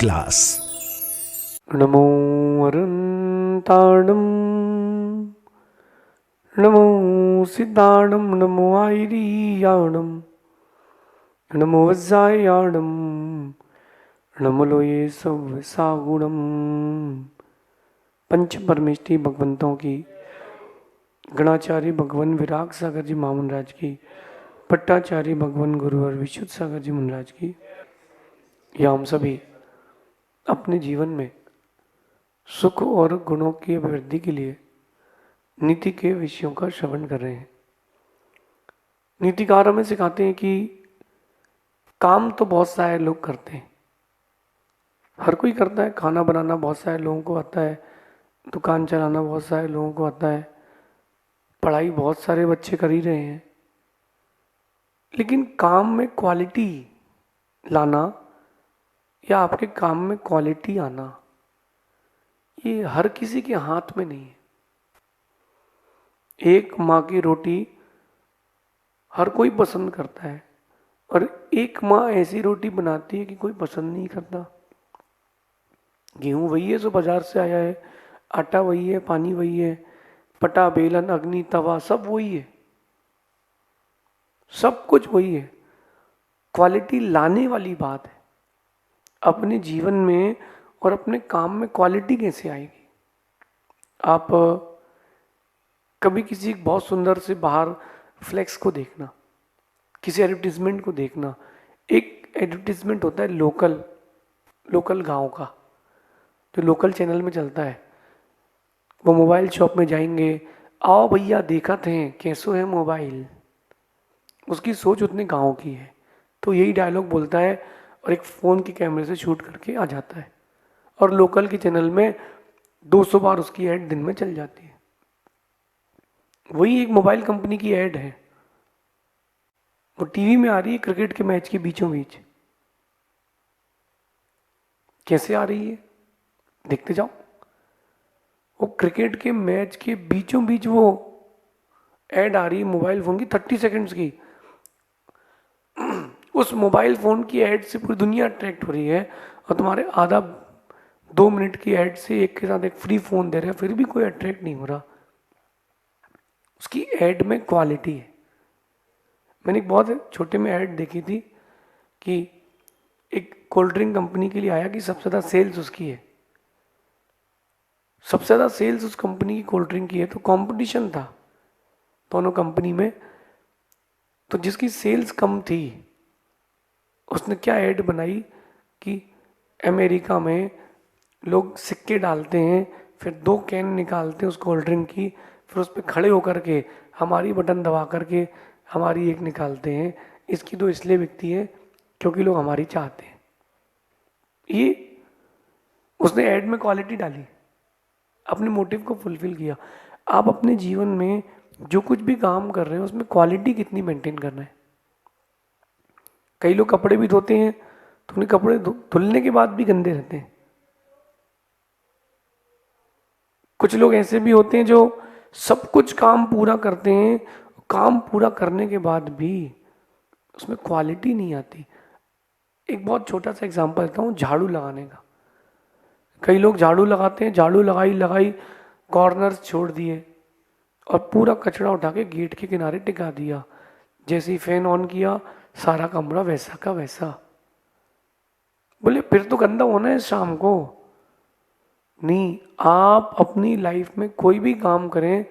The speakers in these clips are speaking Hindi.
क्लास। नमो अरन्ताणं नमो सिद्धाणं नमो आयरीयाणं नमो वज्रायाणं नमो लोये सव्यसागुणं। पंच परमेष्टि भगवंतों की, गणाचार्य भगवान विराग सागर जी महामुन राज की, पट्टाचार्य भगवान गुरुवर विशुद्ध सागर जी मुनराज की, या हम सभी अपने जीवन में सुख और गुणों की अभिवृद्धि के लिए नीति के विषयों का श्रवण कर रहे हैं। नीतिकार हमें सिखाते हैं कि काम तो बहुत सारे लोग करते हैं, हर कोई करता है। खाना बनाना बहुत सारे लोगों को आता है, दुकान चलाना बहुत सारे लोगों को आता है, पढ़ाई बहुत सारे बच्चे कर ही रहे हैं। लेकिन काम में क्वालिटी लाना या आपके काम में क्वालिटी आना, ये हर किसी के हाथ में नहीं है। एक माँ की रोटी हर कोई पसंद करता है, और एक माँ ऐसी रोटी बनाती है कि कोई पसंद नहीं करता। गेहूं वही है जो बाजार से आया है, आटा वही है, पानी वही है, पटा बेलन अग्नि तवा सब वही है, सब कुछ वही है। क्वालिटी लाने वाली बात है। अपने जीवन में और अपने काम में क्वालिटी कैसे आएगी? आप कभी किसी बहुत सुंदर से बाहर फ्लेक्स को देखना, किसी एडवर्टीजमेंट को देखना। एक एडवर्टीजमेंट होता है लोकल लोकल गांव का, जो लोकल चैनल में चलता है। वो मोबाइल शॉप में जाएंगे, आओ भैया देखा थे कैसो है मोबाइल। उसकी सोच उतने गांव की है, तो यही डायलॉग बोलता है और एक फ़ोन के कैमरे से शूट करके आ जाता है, और लोकल के चैनल में 200 बार उसकी ऐड दिन में चल जाती है। वही एक मोबाइल कंपनी की ऐड है, वो टीवी में आ रही है क्रिकेट के मैच के बीचों बीच। कैसे आ रही है देखते जाओ। वो क्रिकेट के मैच के बीचों बीच वो ऐड आ रही है मोबाइल फ़ोन की, 30 सेकंड्स की। उस मोबाइल फ़ोन की ऐड से पूरी दुनिया अट्रैक्ट हो रही है, और तुम्हारे आधा 2 मिनट की ऐड से एक के साथ एक फ्री फ़ोन दे रहे हैं, फिर भी कोई अट्रैक्ट नहीं हो रहा। उसकी ऐड में क्वालिटी है। मैंने एक बहुत छोटे में ऐड देखी थी कि एक कोल्ड ड्रिंक कंपनी के लिए आया कि सबसे ज़्यादा सेल्स उसकी है, सबसे ज़्यादा सेल्स उस कंपनी की कोल्ड ड्रिंक की है। तो कंपटीशन था दोनों कंपनी में, तो जिसकी सेल्स कम थी उसने क्या ऐड बनाई कि अमेरिका में लोग सिक्के डालते हैं, फिर 2 कैन निकालते हैं उस कोल्ड ड्रिंक की, फिर उस पर खड़े होकर के हमारी बटन दबा करके हमारी एक निकालते हैं। इसकी तो इसलिए बिकती है क्योंकि लोग हमारी चाहते हैं। ये उसने ऐड में क्वालिटी डाली, अपने मोटिव को फुलफिल किया। आप अपने जीवन में जो कुछ भी काम कर रहे हैं उसमें क्वालिटी कितनी मेंटेन करना है। कई लोग कपड़े भी धोते हैं तो उन्हें कपड़े धुलने के बाद भी गंदे रहते हैं। कुछ लोग ऐसे भी होते हैं जो सब कुछ काम पूरा करते हैं, काम पूरा करने के बाद भी उसमें क्वालिटी नहीं आती। एक बहुत छोटा सा एग्जांपल देता हूँ, झाड़ू लगाने का। कई लोग झाड़ू लगाते हैं, झाड़ू लगाई लगाई कॉर्नर्स छोड़ दिए और पूरा कचरा उठा के गेट के किनारे टिका दिया। जैसे ही फैन ऑन किया सारा कमरा वैसा का वैसा। बोले फिर तो गंदा होना है शाम को। नहीं, आप अपनी लाइफ में कोई भी काम करें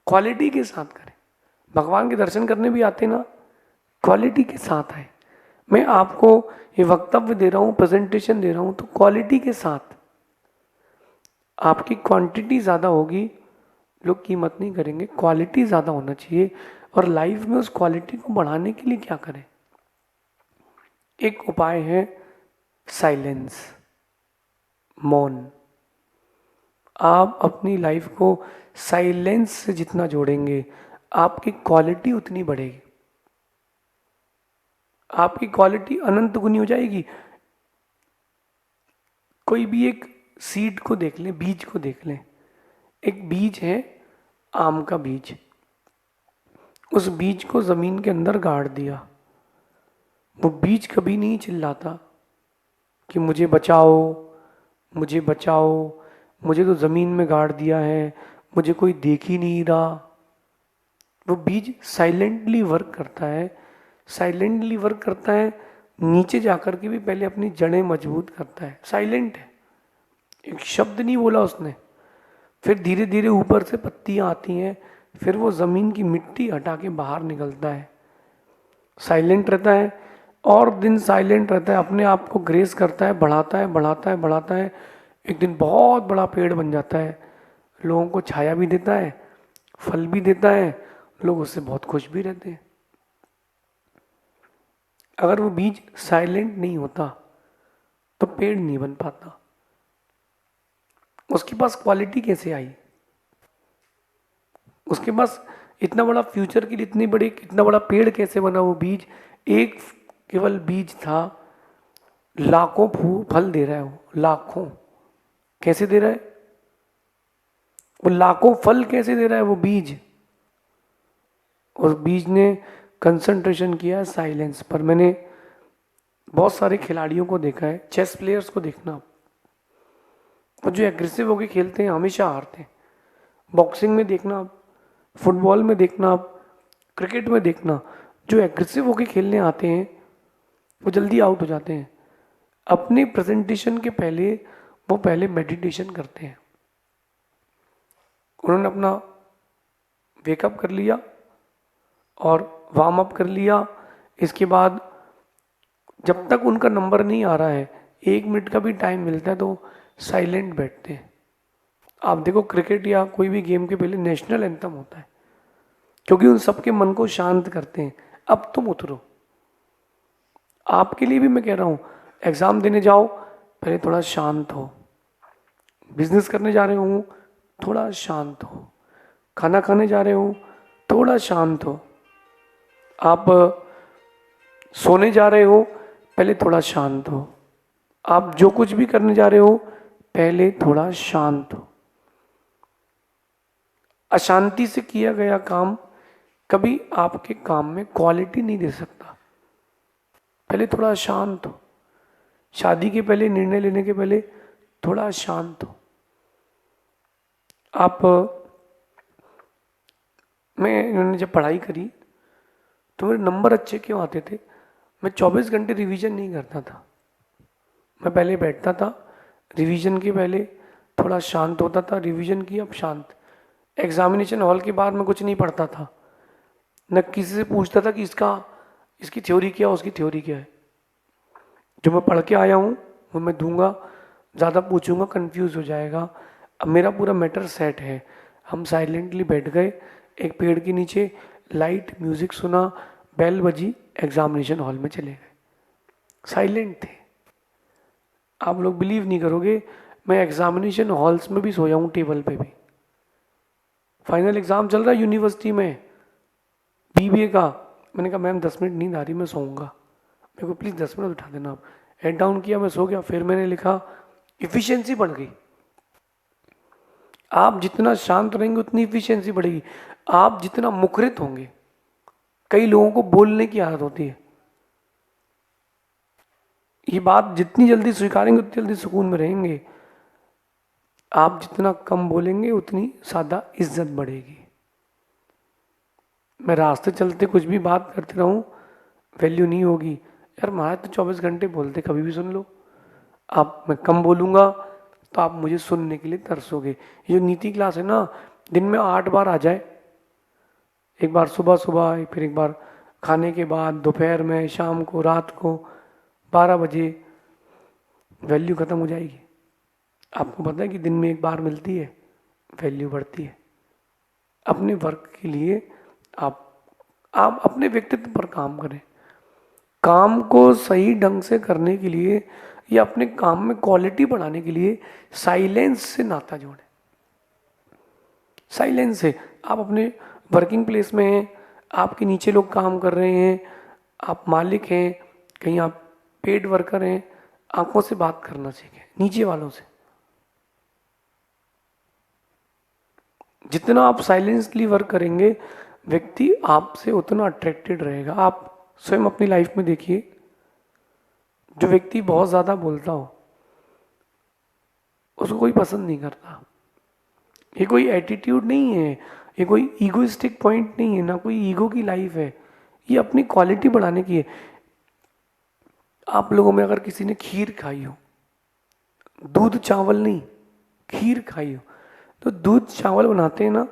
क्वालिटी के साथ करें। भगवान के दर्शन करने भी आते ना, क्वालिटी के साथ आए। मैं आपको ये वक्तव्य दे रहा हूँ, प्रेजेंटेशन दे रहा हूँ, तो क्वालिटी के साथ। आपकी क्वांटिटी ज़्यादा होगी, लोग कीमत नहीं करेंगे। क्वालिटी ज़्यादा होना चाहिए, और लाइफ में उस क्वालिटी को बढ़ाने के लिए क्या करें? एक उपाय है साइलेंस, मौन। आप अपनी लाइफ को साइलेंस से जितना जोड़ेंगे आपकी क्वालिटी उतनी बढ़ेगी, आपकी क्वालिटी अनंत गुनी हो जाएगी। कोई भी एक सीड को देख लें, बीज को देख लें। एक बीज है आम का बीज, उस बीज को जमीन के अंदर गाड़ दिया, वो बीज कभी नहीं चिल्लाता, कि मुझे बचाओ, मुझे बचाओ, मुझे तो ज़मीन में गाड़ दिया है, मुझे कोई देख ही नहीं रहा। वो बीज साइलेंटली वर्क करता है, साइलेंटली वर्क करता है, नीचे जाकर के भी पहले अपनी जड़ें मजबूत करता है। साइलेंट है, एक शब्द नहीं बोला उसने, फिर धीरे धीरे ऊपर से पत्तियां आती हैं, फिर वो ज़मीन की मिट्टी हटा के बाहर निकलता है। साइलेंट रहता है और दिन साइलेंट रहता है, अपने आप को ग्रेस करता है, बढ़ाता है बढ़ाता है बढ़ाता है, एक दिन बहुत बड़ा पेड़ बन जाता है, लोगों को छाया भी देता है, फल भी देता है, लोग उससे बहुत खुश भी रहते हैं। अगर वो बीज साइलेंट नहीं होता तो पेड़ नहीं बन पाता। उसके पास क्वालिटी कैसे आई? उसके पास इतना बड़ा फ्यूचर के लिए इतना बड़ा पेड़ कैसे बना? वो बीज, एक केवल बीज था, लाखों फल दे रहा है, वो लाखों। कैसे दे रहा है वो? लाखों फल कैसे दे रहा है वो बीज? उस बीज ने कंसंट्रेशन किया साइलेंस पर। मैंने बहुत सारे खिलाड़ियों को देखा है, चेस प्लेयर्स को देखना, वो जो एग्रेसिव होकर खेलते हैं हमेशा हारते हैं। बॉक्सिंग में देखना, फुटबॉल में देखना, क्रिकेट में देखना, जो एग्रेसिव होकर खेलने आते हैं वो जल्दी आउट हो जाते हैं। अपने प्रेजेंटेशन के पहले वो पहले मेडिटेशन करते हैं। उन्होंने अपना वेकअप कर लिया और वार्म अप कर लिया, इसके बाद जब तक उनका नंबर नहीं आ रहा है, 1 मिनट का भी टाइम मिलता है तो साइलेंट बैठते हैं। आप देखो क्रिकेट या कोई भी गेम के पहले नेशनल एंथम होता है, क्योंकि उन सबके मन को शांत करते हैं। अब तुम उतरो, आपके लिए भी मैं कह रहा हूँ, एग्जाम देने जाओ पहले थोड़ा शांत हो, बिजनेस करने जा रहे हो थोड़ा शांत हो, खाना खाने जा रहे हो थोड़ा शांत हो, आप सोने जा रहे हो पहले थोड़ा शांत हो, आप जो कुछ भी करने जा रहे हो पहले थोड़ा शांत हो। अशांति से किया गया काम कभी आपके काम में क्वालिटी नहीं दे सकता। पहले थोड़ा शांत हो, शादी के पहले, निर्णय लेने के पहले थोड़ा शांत हो। आप, मैंने जब पढ़ाई करी तो मेरे नंबर अच्छे क्यों आते थे? मैं 24 घंटे रिवीजन नहीं करता था। मैं पहले बैठता था, रिवीजन के पहले थोड़ा शांत होता था, रिवीजन की अब शांत। एग्जामिनेशन हॉल के बाद मैं कुछ नहीं पढ़ता था, न किसी से पूछता था कि इसकी थ्योरी क्या है, उसकी थ्योरी क्या है। जो मैं पढ़ के आया हूँ वो मैं दूंगा, ज़्यादा पूछूंगा कंफ्यूज हो जाएगा। अब मेरा पूरा मैटर सेट है। हम साइलेंटली बैठ गए एक पेड़ के नीचे, लाइट म्यूजिक सुना, बेल बजी, एग्जामिनेशन हॉल में चले गए, साइलेंट थे। आप लोग बिलीव नहीं करोगे, मैं एग्जामिनेशन हॉल्स में भी सोया हूँ, टेबल पे भी। फाइनल एग्जाम चल रहा है यूनिवर्सिटी में, बीबीए का। मैंने कहा मैम 10 मिनट नींद आ रही, मैं सोऊंगा, मेरे को प्लीज़ 10 मिनट उठा देना आप। हेड डाउन किया, मैं सो गया। फिर मैंने लिखा, इफिशियंसी बढ़ गई। आप जितना शांत रहेंगे उतनी इफिशियंसी बढ़ेगी। आप जितना मुखरित होंगे, कई लोगों को बोलने की आदत होती है, ये बात जितनी जल्दी स्वीकारेंगे उतनी जल्दी सुकून में रहेंगे। आप जितना कम बोलेंगे उतनी ज़्यादा इज्जत बढ़ेगी। मैं रास्ते चलते कुछ भी बात करते रहूं, वैल्यू नहीं होगी। यार महाराज तो 24 घंटे बोलते, कभी भी सुन लो। आप, मैं कम बोलूँगा तो आप मुझे सुनने के लिए तरसोगे। ये जो नीति क्लास है ना, दिन में 8 बार आ जाए, एक बार सुबह सुबह, फिर एक बार खाने के बाद, दोपहर में, शाम को, रात को 12 बजे, वैल्यू ख़त्म हो जाएगी। आपको पता है कि दिन में एक बार मिलती है, वैल्यू बढ़ती है। अपने वर्क के लिए आप अपने व्यक्तित्व पर काम करें। काम को सही ढंग से करने के लिए या अपने काम में क्वालिटी बढ़ाने के लिए साइलेंस से नाता जोड़ें। साइलेंस से, आप अपने वर्किंग प्लेस में हैं, आपके नीचे लोग काम कर रहे हैं, आप मालिक हैं, कहीं आप पेड वर्कर हैं, आंखों से बात करना सीखें, नीचे वालों से। जितना आप साइलेंसली वर्क करेंगे, व्यक्ति आपसे उतना अट्रैक्टेड रहेगा। आप स्वयं अपनी लाइफ में देखिए, जो व्यक्ति बहुत ज़्यादा बोलता हो उसको कोई पसंद नहीं करता। ये कोई एटीट्यूड नहीं है, ये कोई ईगोइस्टिक पॉइंट नहीं है, ना कोई ईगो की लाइफ है, ये अपनी क्वालिटी बढ़ाने की है। आप लोगों में अगर किसी ने खीर खाई हो, दूध चावल नहीं, खीर खाई हो, तो दूध चावल बनाते हैं ना,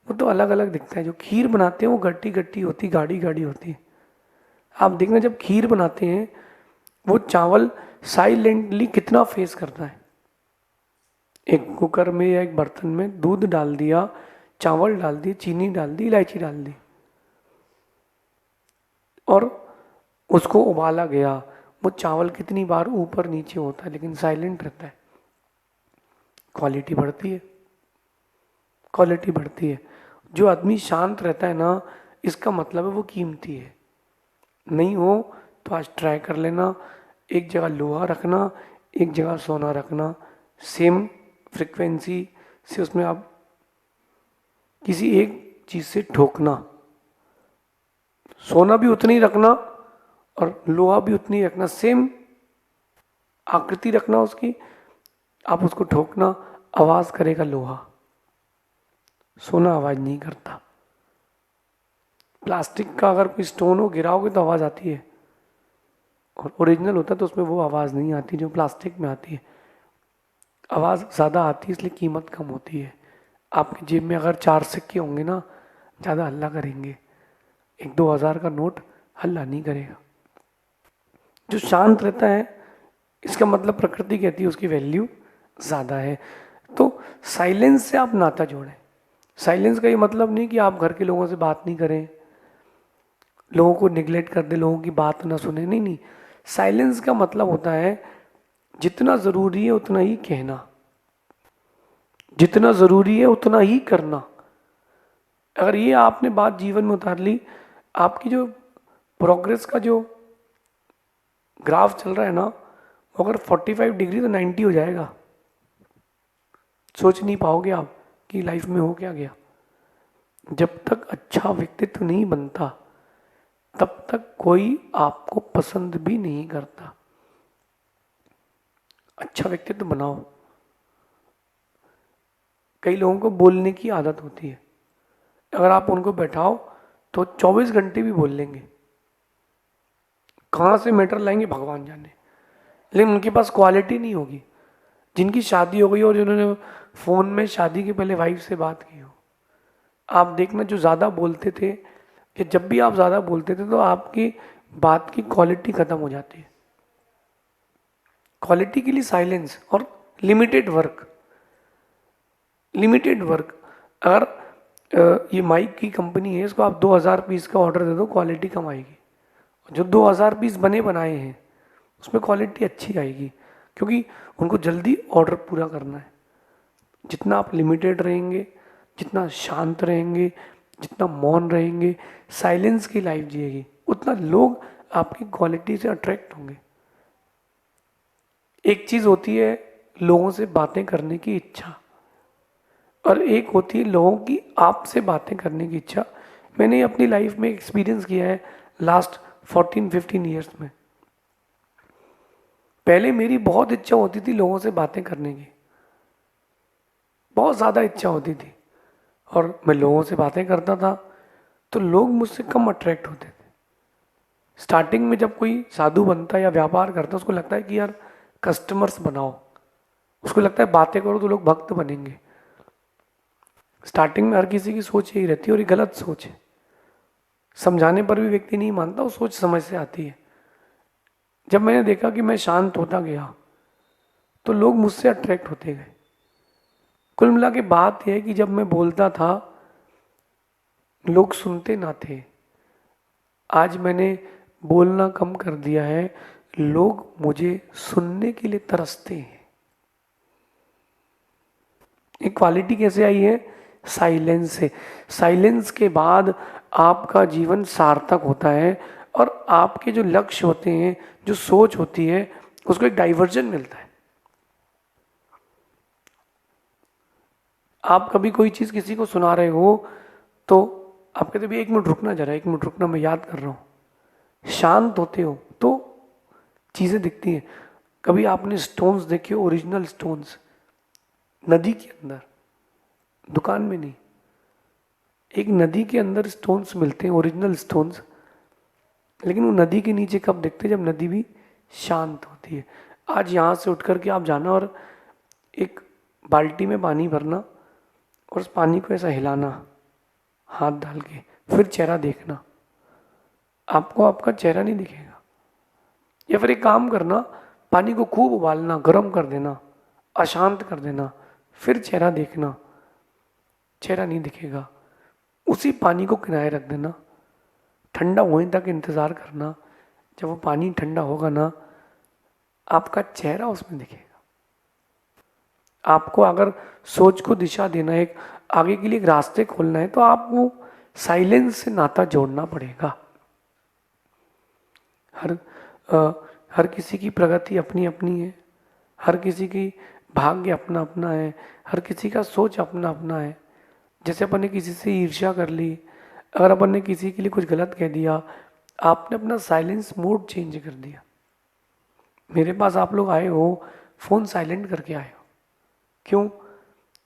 वो तो अलग अलग दिखता है। जो खीर बनाते हैं वो गट्टी गट्टी होती, गाढ़ी गाढ़ी होती है। आप देखना जब खीर बनाते हैं वो चावल साइलेंटली कितना फेस करता है। एक कुकर में या एक बर्तन में दूध डाल दिया, चावल डाल दिए, चीनी डाल दी, इलायची डाल दी और उसको उबाला गया। वो चावल कितनी बार ऊपर नीचे होता है लेकिन साइलेंट रहता है। क्वालिटी बढ़ती है, क्वालिटी बढ़ती है। जो आदमी शांत रहता है ना, इसका मतलब है वो कीमती है। नहीं हो तो आज ट्राई कर लेना, एक जगह लोहा रखना, एक जगह सोना रखना, सेम फ्रिक्वेंसी से उसमें आप किसी एक चीज़ से ठोकना, सोना भी उतनी रखना और लोहा भी उतनी रखना, सेम आकृति रखना उसकी। आप उसको ठोकना, आवाज़ करेगा लोहा, सोना आवाज़ नहीं करता। प्लास्टिक का अगर कोई स्टोन हो गिराओगे तो आवाज़ आती है, और ओरिजिनल होता है तो उसमें वो आवाज़ नहीं आती जो प्लास्टिक में आती है। आवाज़ ज़्यादा आती है इसलिए कीमत कम होती है। आपकी जेब में अगर 4 सिक्के होंगे ना, ज़्यादा हल्ला करेंगे, 1-2 हज़ार का नोट हल्ला नहीं करेगा। जो शांत रहता है, इसका मतलब प्रकृति कहती है उसकी वैल्यू ज़्यादा है। तो साइलेंस से आप नाता जोड़ें। साइलेंस का ये मतलब नहीं कि आप घर के लोगों से बात नहीं करें, लोगों को निगलेक्ट कर दे, लोगों की बात ना सुने, नहीं नहीं। साइलेंस का मतलब होता है जितना ज़रूरी है उतना ही कहना, जितना ज़रूरी है उतना ही करना। अगर ये आपने बात जीवन में उतार ली, आपकी जो प्रोग्रेस का जो ग्राफ चल रहा है ना, अगर 45 डिग्री तो 90 हो जाएगा। सोच नहीं पाओगे आप कि लाइफ में हो क्या गया। जब तक अच्छा व्यक्तित्व नहीं बनता तब तक कोई आपको पसंद भी नहीं करता। अच्छा व्यक्तित्व बनाओ। कई लोगों को बोलने की आदत होती है, अगर आप उनको बैठाओ तो 24 घंटे भी बोल लेंगे, कहाँ से मैटर लाएंगे भगवान जाने, लेकिन उनके पास क्वालिटी नहीं होगी। जिनकी शादी हो गई और जिन्होंने फ़ोन में शादी के पहले वाइफ से बात की हो, आप देखना जो ज़्यादा बोलते थे, कि जब भी आप ज़्यादा बोलते थे तो आपकी बात की क्वालिटी ख़त्म हो जाती है। क्वालिटी के लिए साइलेंस और लिमिटेड वर्क, लिमिटेड वर्क। अगर ये माइक की कंपनी है, इसको आप 2000 पीस का ऑर्डर दे दो, क्वालिटी कम आएगी। जो 2000 पीस बने बनाए हैं उसमें क्वालिटी अच्छी आएगी, क्योंकि उनको जल्दी ऑर्डर पूरा करना है। जितना आप लिमिटेड रहेंगे, जितना शांत रहेंगे, जितना मौन रहेंगे, साइलेंस की लाइफ जिएगी, उतना लोग आपकी क्वालिटी से अट्रैक्ट होंगे। एक चीज़ होती है लोगों से बातें करने की इच्छा, और एक होती है लोगों की आपसे बातें करने की इच्छा। मैंने अपनी लाइफ में एक्सपीरियंस किया है लास्ट 14-15 ईयर्स में। पहले मेरी बहुत इच्छा होती थी लोगों से बातें करने की, बहुत ज़्यादा इच्छा होती थी, और मैं लोगों से बातें करता था तो लोग मुझसे कम अट्रैक्ट होते थे। स्टार्टिंग में जब कोई साधु बनता है या व्यापार करता है, उसको लगता है कि यार कस्टमर्स बनाओ, उसको लगता है बातें करो तो लोग भक्त बनेंगे। स्टार्टिंग में हर किसी की सोच यही रहती है, और ये गलत सोच है। समझाने पर भी व्यक्ति नहीं मानता, वो सोच समझ से आती है। जब मैंने देखा कि मैं शांत होता गया तो लोग मुझसे अट्रैक्ट होते गए। कुल मिला के बात यह है कि जब मैं बोलता था लोग सुनते ना थे, आज मैंने बोलना कम कर दिया है, लोग मुझे सुनने के लिए तरसते हैं। ये क्वालिटी कैसे आई है? साइलेंस से। साइलेंस के बाद आपका जीवन सार्थक होता है, और आपके जो लक्ष्य होते हैं, जो सोच होती है, उसको एक डाइवर्जन मिलता है। आप कभी कोई चीज़ किसी को सुना रहे हो तो आप कहते भी 1 मिनट रुकना, जरा 1 मिनट रुकना, मैं याद कर रहा हूँ। शांत होते हो तो चीज़ें दिखती हैं। कभी आपने स्टोन्स देखे, ओरिजिनल स्टोन्स, नदी के अंदर, दुकान में नहीं, एक नदी के अंदर स्टोन्स मिलते हैं, ओरिजिनल स्टोन्स, लेकिन वो नदी के नीचे कब दिखते हैं? जब नदी भी शांत होती है। आज यहाँ से उठ कर के आप जाना और एक बाल्टी में पानी भरना और उस पानी को ऐसा हिलाना हाथ डाल के, फिर चेहरा देखना, आपको आपका चेहरा नहीं दिखेगा। या फिर एक काम करना, पानी को खूब उबालना, गर्म कर देना, अशांत कर देना, फिर चेहरा देखना, चेहरा नहीं दिखेगा। उसी पानी को किनारे रख देना, ठंडा होने तक इंतज़ार करना, जब वो पानी ठंडा होगा ना, आपका चेहरा उसमें दिखेगा। आपको अगर सोच को दिशा देना है, एक आगे के लिए एक रास्ते खोलना है, तो आपको साइलेंस से नाता जोड़ना पड़ेगा। हर किसी की प्रगति अपनी अपनी है, हर किसी की भाग्य अपना अपना है, हर किसी का सोच अपना अपना है। जैसे अपन ने किसी से ईर्ष्या कर ली, अगर अपन ने किसी के लिए कुछ गलत कह दिया, आपने अपना साइलेंस मोड चेंज कर दिया। मेरे पास आप लोग आए हो, फ़ोन साइलेंट करके आए हो, क्यों?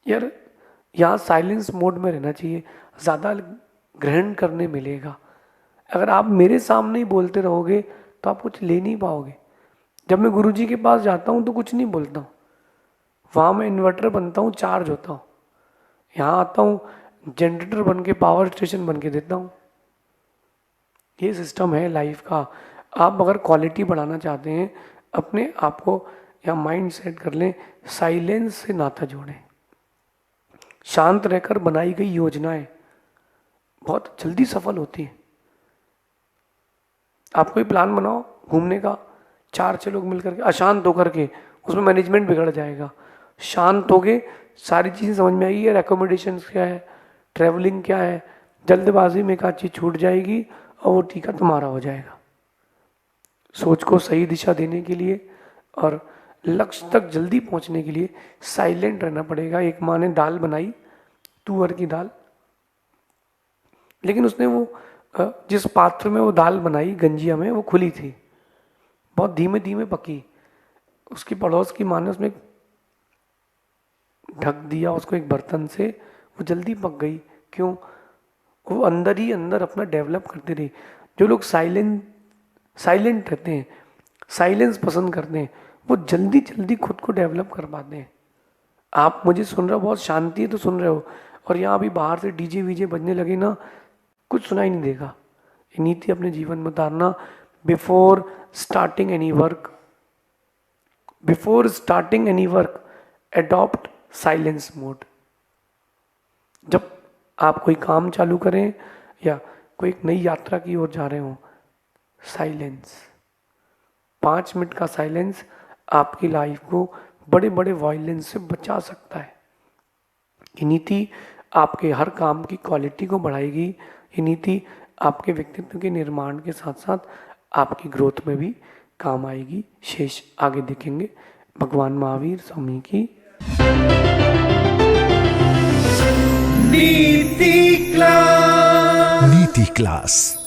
यार यहाँ साइलेंस मोड में रहना चाहिए, ज़्यादा ग्रहण करने मिलेगा। अगर आप मेरे सामने ही बोलते रहोगे तो आप कुछ ले नहीं पाओगे। जब मैं गुरुजी के पास जाता हूँ तो कुछ नहीं बोलता हूँ, वहाँ मैं इन्वर्टर बनता हूँ, चार्ज होता हूँ। यहाँ आता हूँ, जनरेटर बन के, पावर स्टेशन बन के देता हूँ। ये सिस्टम है लाइफ का। आप अगर क्वालिटी बढ़ाना चाहते हैं, अपने आप को या माइंड सेट कर लें, साइलेंस से नाता जोड़ें। शांत रहकर बनाई गई योजनाएं बहुत जल्दी सफल होती हैं। आप कोई प्लान बनाओ घूमने का, 4-6 लोग मिलकर के, अशांत होकर के, उसमें मैनेजमेंट बिगड़ जाएगा। शांत हो गए, सारी चीज़ें समझ में आएगी, एकोमोडेशन क्या है, ट्रैवलिंग क्या है, जल्दबाजी में एक चीज़ छूट जाएगी और वो टीका तुम्हारा हो जाएगा। सोच को सही दिशा देने के लिए और लक्ष्य तक जल्दी पहुंचने के लिए साइलेंट रहना पड़ेगा। एक माँ ने दाल बनाई, तुअर की दाल, लेकिन उसने वो जिस पात्र में वो दाल बनाई, गंजिया में, वो खुली थी, बहुत धीमे धीमे पकी। उसकी पड़ोस की माँ ने उसमें ढक दिया उसको एक बर्तन से, वो जल्दी पक गई। क्यों? वो अंदर ही अंदर अपना डेवलप करती रही। जो लोग साइलेंट रहते हैं, साइलेंस पसंद करते हैं, वो जल्दी जल्दी खुद को डेवलप कर पाते हैं। आप मुझे सुन रहे हो, बहुत शांति है तो सुन रहे हो, और यहाँ अभी बाहर से डीजे वीजे बजने लगे ना, कुछ सुनाई नहीं देगा। ये नीति अपने जीवन में उतारना। Before starting any work adopt silence mode. जब आप कोई काम चालू करें या कोई एक नई यात्रा की ओर जा रहे हो, साइलेंस, 5 मिनट का साइलेंस आपकी लाइफ को बड़े बड़े वायलेंस से बचा सकता है। ये नीति आपके हर काम की क्वालिटी को बढ़ाएगी। ये नीति आपके व्यक्तित्व के निर्माण के साथ साथ आपकी ग्रोथ में भी काम आएगी। शेष आगे देखेंगे। भगवान महावीर स्वामी की नीति क्लास।